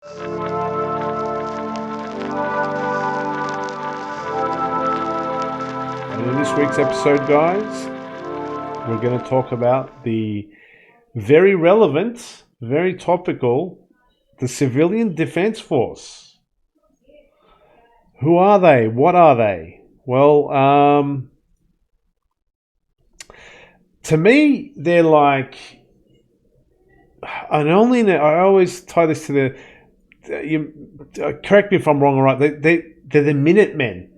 And in this week's episode, guys, we're going to talk about the very relevant, very topical, the Civilian Defense Force. Who are they? What are they? Well, to me, they're like, I always tie this to correct me if I'm wrong or right. They're the Minutemen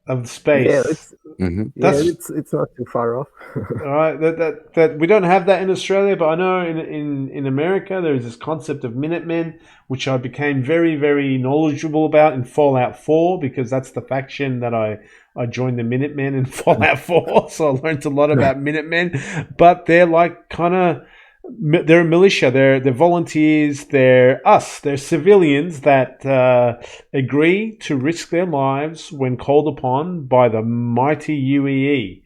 of space. It's not too far off. All right, that we don't have that in Australia, but I know in America there is this concept of Minutemen, which I became very, very knowledgeable about in Fallout 4 because that's the faction that I joined the Minutemen in Fallout 4, so I learned a lot about Minutemen. But they're like they're a militia, they're volunteers, they're civilians that agree to risk their lives when called upon by the mighty UEE.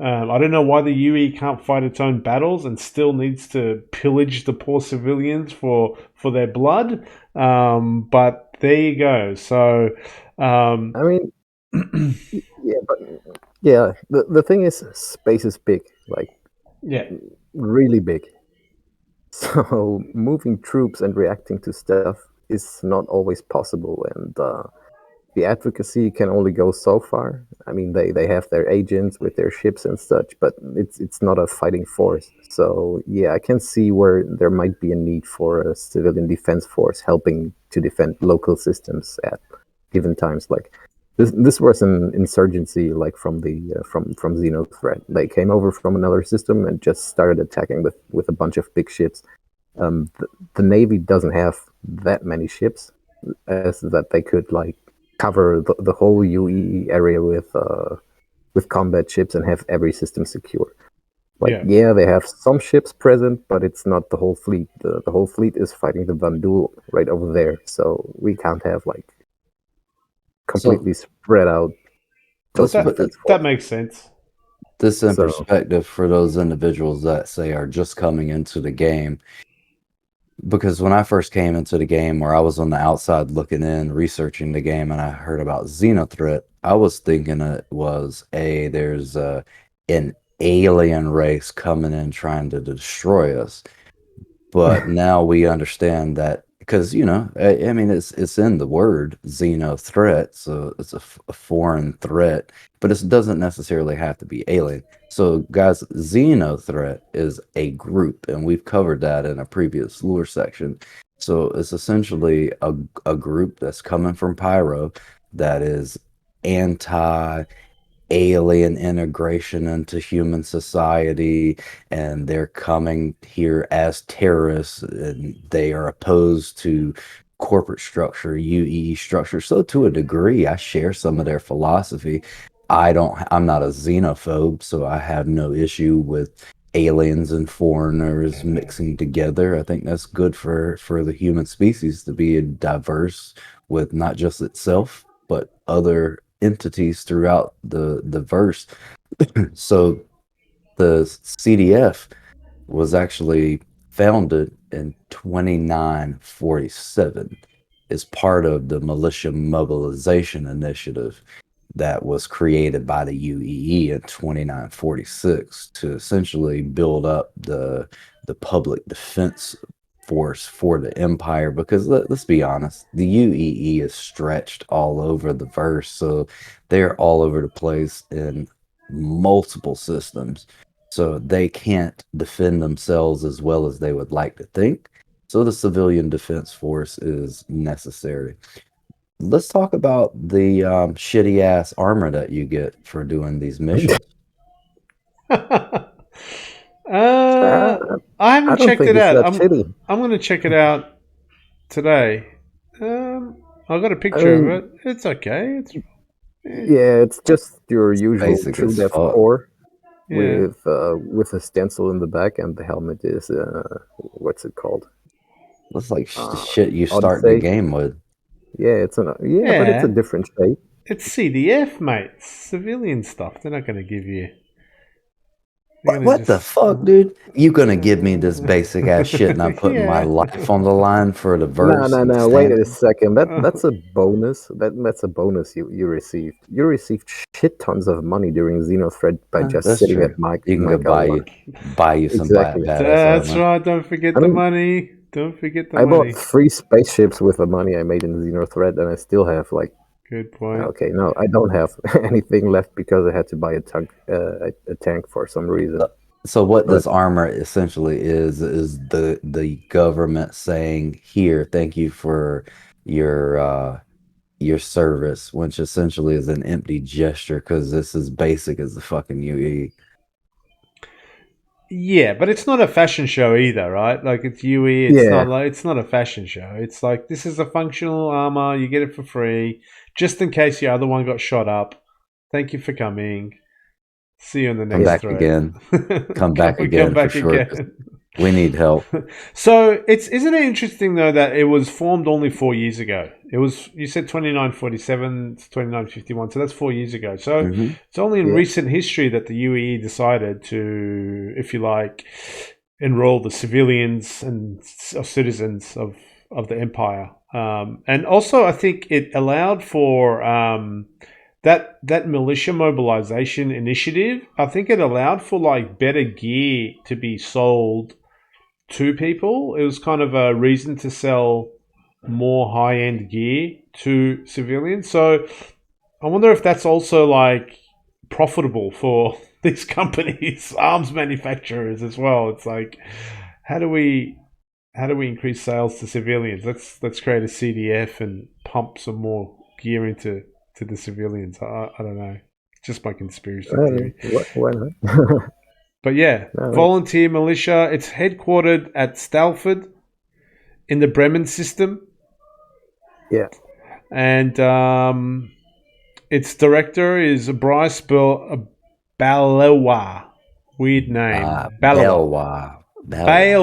I don't know why the UE can't fight its own battles and still needs to pillage the poor civilians for their blood. But there you go. So, I mean, the thing is, space is big, really big. So moving troops and reacting to stuff is not always possible, and the advocacy can only go so far. I mean, they have their agents with their ships and such, but it's not a fighting force. So yeah, I can see where there might be a need for a civilian defense force helping to defend local systems at given times. Like this was an insurgency, like from Xeno Threat. They came over from another system and just started attacking with a bunch of big ships. The Navy doesn't have that many ships, as that they could like cover the whole UEE area with combat ships and have every system secure. They have some ships present, but it's not the whole fleet. The whole fleet is fighting the vaunted right over there, so we can't have like completely spread out. That makes sense. This in perspective for those individuals that say are just coming into the game. Because when I first came into the game, where I was on the outside looking in, researching the game, and I heard about Xeno Threat, I was thinking it was there's an alien race coming in trying to destroy us. But now we understand that, because I mean, it's in the word Xeno Threat, so it's a foreign threat, but it doesn't necessarily have to be alien. So guys, Xeno Threat is a group, and we've covered that in a previous lore section. So it's essentially a group that's coming from Pyro that is anti alien integration into human society, and they're coming here as terrorists, and they are opposed to corporate structure, UEE structure. So to a degree, I share some of their philosophy. I'm not a xenophobe, so I have no issue with aliens and foreigners mixing together. I think that's good for the human species to be diverse with not just itself, but other entities throughout the verse. So the CDF was actually founded in 2947 as part of the Militia Mobilization Initiative that was created by the UEE in 2946 to essentially build up the public defense force for the empire, because let's be honest, the UEE is stretched all over the verse, so they're all over the place in multiple systems, so they can't defend themselves as well as they would like to think. So the civilian defense force is necessary. Let's talk about the shitty ass armor that you get for doing these missions. I haven't checked it out. I'm going to check it out today. I got a picture of it. It's okay. It's just your usual True Death core with a stencil in the back, and the helmet is what's it called? Looks like the shit you start the game with. Yeah, but it's a different shape. It's CDF, mate. It's civilian stuff. They're not going to give you. What the fuck, dude? You gonna give me this basic ass shit and I'm putting my life on the line for the verse? No. Wait a second. That's a bonus. That's a bonus you received. You received shit tons of money during Xeno Threat by just That's sitting true. at Mike. You can go buy you some Exactly. badass That's armor. right. Don't forget the money. Don't forget the I money. bought 3 spaceships with the money I made in Xeno Threat, and I still have like. Good point. Okay, no, I don't have anything left because I had to buy a tank for some reason. So what this armor essentially is the government saying, "Here, thank you for your service," which essentially is an empty gesture because this is basic as the fucking UE. Yeah, but it's not a fashion show either, right? Like it's UE. It's not a fashion show. It's like this is a functional armor. You get it for free, just in case your other one got shot up. Thank you for coming. See you in the next Come back thread. again. Come back again for sure. We need help. So isn't it interesting though that it was formed only 4 years ago? It was, you said 2947, 2951, so that's 4 years ago. So it's only in recent history that the UAE decided to, if you like, enroll the civilians and citizens of the empire. And also I think it allowed for that militia mobilization initiative. I think it allowed for like better gear to be sold to people. It was kind of a reason to sell more high-end gear to civilians. So I wonder if that's also like profitable for these companies, arms manufacturers as well. It's like, how do we increase sales to civilians? Let's create a CDF and pump some more gear into the civilians. I don't know. It's just my conspiracy theory. Why not? But yeah, volunteer militia. It's headquartered at Stalford in the Bremen system. Yeah. And its director is Bryce Balewa. Weird name. Balewa. That's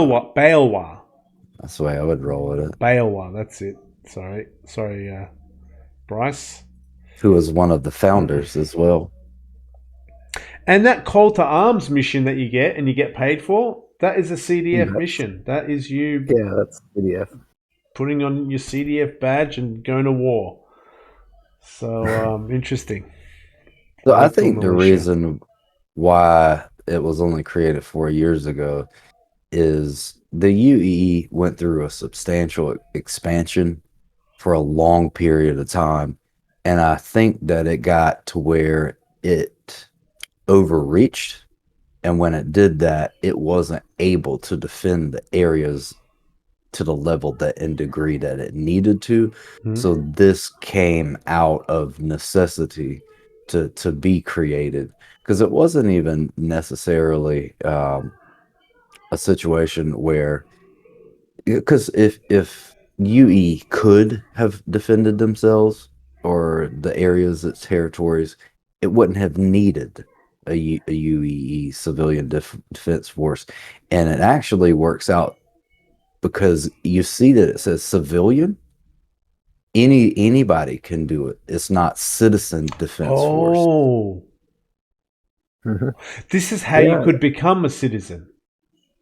the way I would roll with it. Balewa, that's it. Sorry, Bryce. Who was one of the founders as well. And that call to arms mission that you get and you get paid for, that is a CDF mission. That is you. Yeah, that's CDF. Putting on your CDF badge and going to war. So interesting. So I think the reason why it was only created 4 years ago is the UEE went through a substantial expansion for a long period of time. And I think that it got to where it overreached. And when it did that, it wasn't able to defend the areas to the level that and degree that it needed to. So this came out of necessity to be created, because it wasn't even necessarily a situation where, because if UE could have defended themselves or the areas, its territories, it wouldn't have needed a UEE civilian defense force. And it actually works out because you see that it says civilian. Anybody can do it. It's not citizen defense force. Oh. This is how you could become a citizen.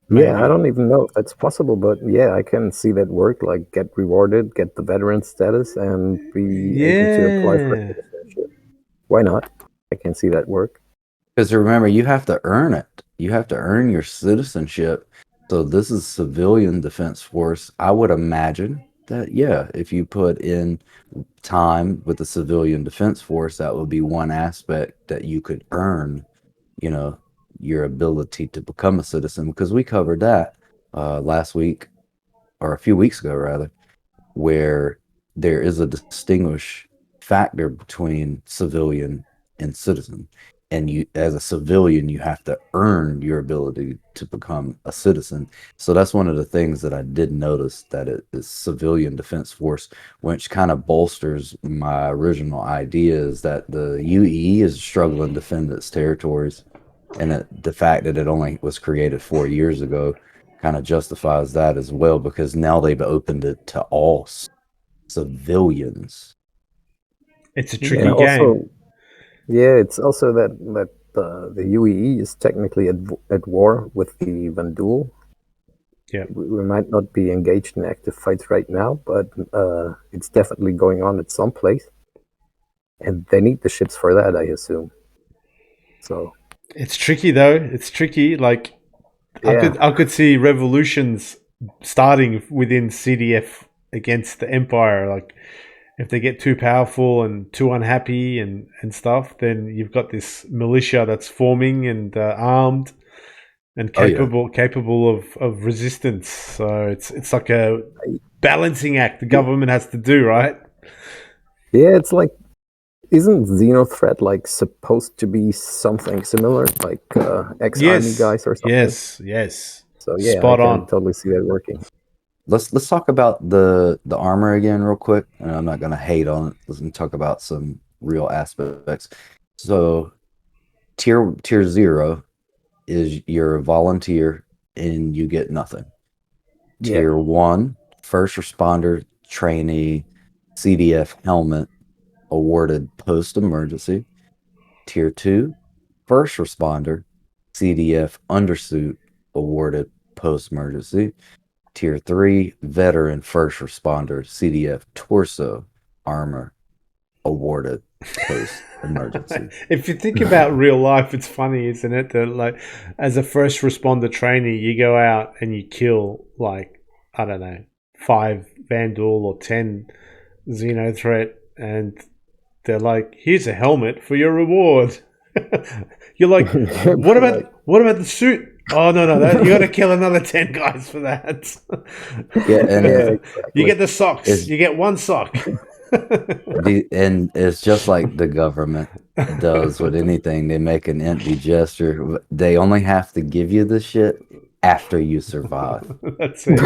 Maybe. Yeah, I don't even know if that's possible, but yeah, I can see that work. Like, get rewarded, get the veteran status, and be able to apply for citizenship. Why not? I can see that work. Because remember, you have to earn it. You have to earn your citizenship. So this is civilian defense force. I would imagine that, yeah, if you put in time with the civilian defense force, that would be one aspect that you could earn, you know, your ability to become a citizen, because we covered that last week, or a few weeks ago rather, where there is a distinguished factor between civilian and citizen, and you, as a civilian, you have to earn your ability to become a citizen. So that's one of the things that I did notice, that it is civilian defense force, which kind of bolsters my original idea, is that the UEE is struggling to defend its territories. And the fact that it only was created 4 years ago kind of justifies that as well, because now they've opened it to all civilians. It's a tricky game. Yeah, it's also that the UEE is technically at war with the Vandul. Yeah. We might not be engaged in active fights right now, but it's definitely going on at some place. And they need the ships for that, I assume. So It's tricky though. It's tricky. Like yeah. I could see revolutions starting within CDF against the Empire. Like if they get too powerful and too unhappy and stuff, then you've got this militia that's forming and armed and capable of resistance. So it's like a balancing act the government has to do, right? Yeah, it's like, isn't Xeno Threat like supposed to be something similar, like ex-army guys or something? Yes. So yeah, Spot I can on. totally see that working. Let's talk about the armor again real quick. And I'm not gonna hate on it. Let's talk about some real aspects. So tier 0 is you're a volunteer and you get nothing. Yeah. Tier 1, first responder, trainee, CDF helmet awarded post-emergency. Tier 2, first responder, CDF undersuit awarded post-emergency. Tier 3, veteran first responder, CDF torso armor awarded post-emergency. If you think about real life, it's funny, isn't it? That like as a first responder trainee, you go out and you kill like, I don't know, 5 Vandal or 10 Xeno Threat, and they're like, here's a helmet for your reward. You're like, what about the suit? Oh no, you got to kill another 10 guys for that. Exactly. You get the socks. You get 1 sock. And it's just like the government does with anything. They make an empty gesture. They only have to give you the shit after you survive. That's it.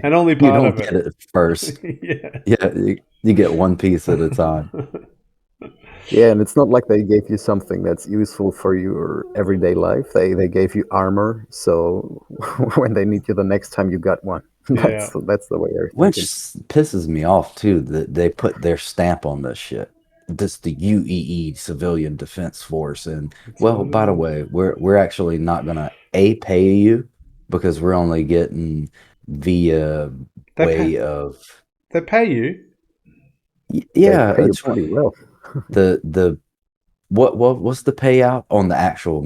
And only part you don't of get it first. Yeah, you get one piece at a time. Yeah, and it's not like they gave you something that's useful for your everyday life. They gave you armor, so when they need you the next time, you got one. That's the way they're thinking. Which pisses me off too, that they put their stamp on this shit. This the UEE Civilian Defense Force, and well, by the way, we're actually not gonna pay you because we're only getting via of they pay you. Yeah, they pay you pretty well. the what's the payout on the actual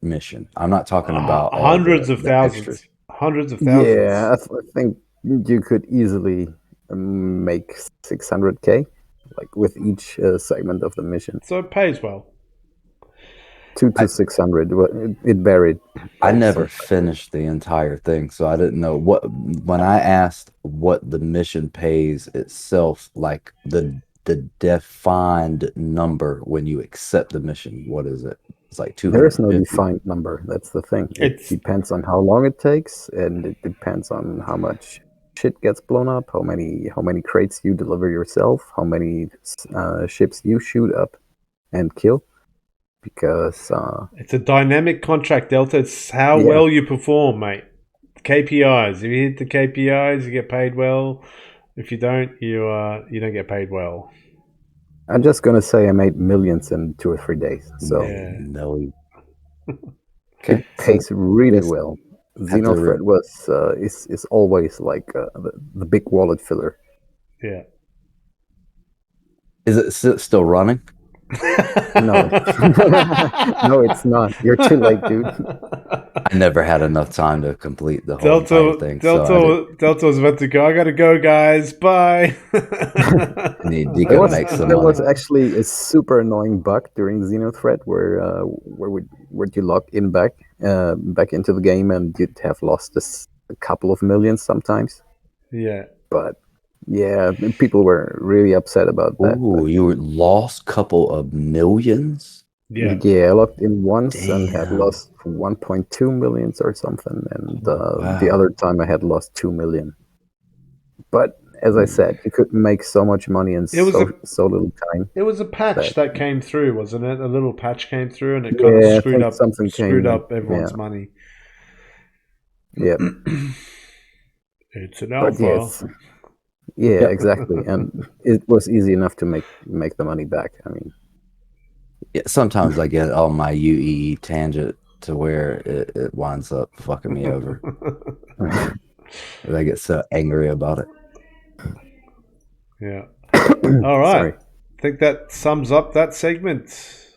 mission? I'm not talking about hundreds of thousands. Extras. Hundreds of thousands. Yeah, I think you could easily make 600K, like with each segment of the mission. So it pays well. 200 to 600. It varied. I never finished the entire thing, so I didn't know when I asked what the mission pays itself, like the defined number when you accept the mission. What is it? It's like 250. There is no defined number. That's the thing. It depends on how long it takes, and it depends on how much shit gets blown up, how many crates you deliver yourself, how many ships you shoot up and kill. Because it's a dynamic contract, Delta. It's how well you perform, mate. KPIs. If you hit the KPIs, you get paid well. If you don't, you don't get paid well. I'm just gonna say I made millions in 2 or 3 days. So no. It pays really well. Xeno Threat is always like the big wallet filler. Yeah. Is it still running? No. No, it's not. You're too late, dude. I never had enough time to complete the whole entire thing. Delta was about to go. I gotta go, guys. Bye. There was actually a super annoying bug during Xeno Threat where you log in back into the game and you'd have lost a couple of millions sometimes. Yeah. But yeah, people were really upset about that. Ooh, you lost a couple of millions? Yeah, I logged in once and had lost 1.2 millions or something, and the other time I had lost 2 million. But as I said, you could make so much money in so little time. It was a patch that came through, wasn't it? A little patch came through, and it kind of screwed up everyone's money. Yeah, it's an alpha. Yeah, exactly, and it was easy enough to make the money back. I mean, Yeah, sometimes I get on my UEE tangent to where it winds up fucking me over. I get so angry about it. Yeah. All right. Sorry. I think that sums up that segment.